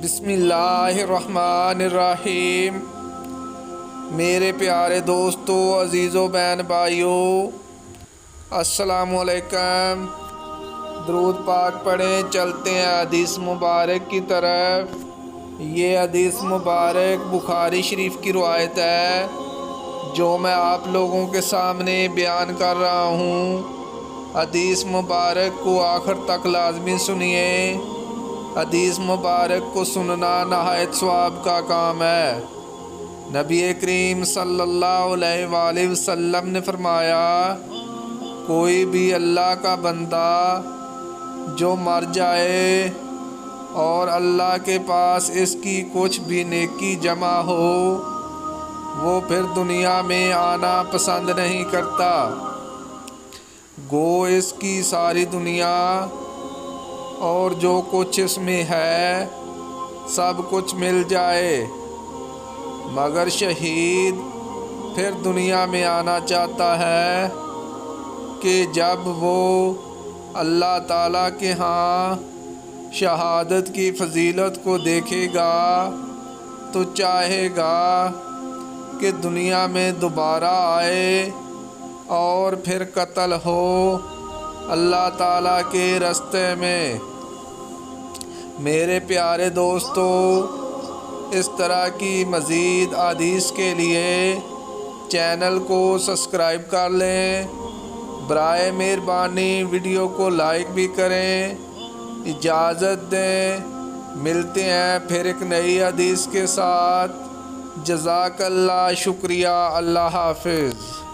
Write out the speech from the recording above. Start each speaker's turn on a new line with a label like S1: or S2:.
S1: بسم اللہ الرحمن الرحیم۔ میرے پیارے دوستو، عزیزو، بہن بھائیو، السلام علیکم۔ درود پاک پڑھیں، چلتے ہیں حدیث مبارک کی طرف۔ یہ حدیث مبارک بخاری شریف کی روایت ہے جو میں آپ لوگوں کے سامنے بیان کر رہا ہوں۔ حدیث مبارک کو آخر تک لازمی سنیے۔ حدیث مبارک کو سننا نہایت ثواب کا کام ہے۔ نبی کریم صلی اللہ علیہ وآلہ وسلم نے فرمایا، کوئی بھی اللہ کا بندہ جو مر جائے اور اللہ کے پاس اس کی کچھ بھی نیکی جمع ہو، وہ پھر دنیا میں آنا پسند نہیں کرتا، گو اس کی ساری دنیا اور جو کچھ اس میں ہے سب کچھ مل جائے، مگر شہید پھر دنیا میں آنا چاہتا ہے کہ جب وہ اللہ تعالیٰ کے ہاں شہادت کی فضیلت کو دیکھے گا تو چاہے گا کہ دنیا میں دوبارہ آئے اور پھر قتل ہو اللہ تعالیٰ کے راستے میں۔ میرے پیارے دوستو، اس طرح کی مزید احادیث کے لیے چینل کو سبسکرائب کر لیں۔ برائے مہربانی ویڈیو کو لائک بھی کریں۔ اجازت دیں، ملتے ہیں پھر ایک نئی حدیث کے ساتھ۔ جزاک اللہ، شکریہ، اللہ حافظ۔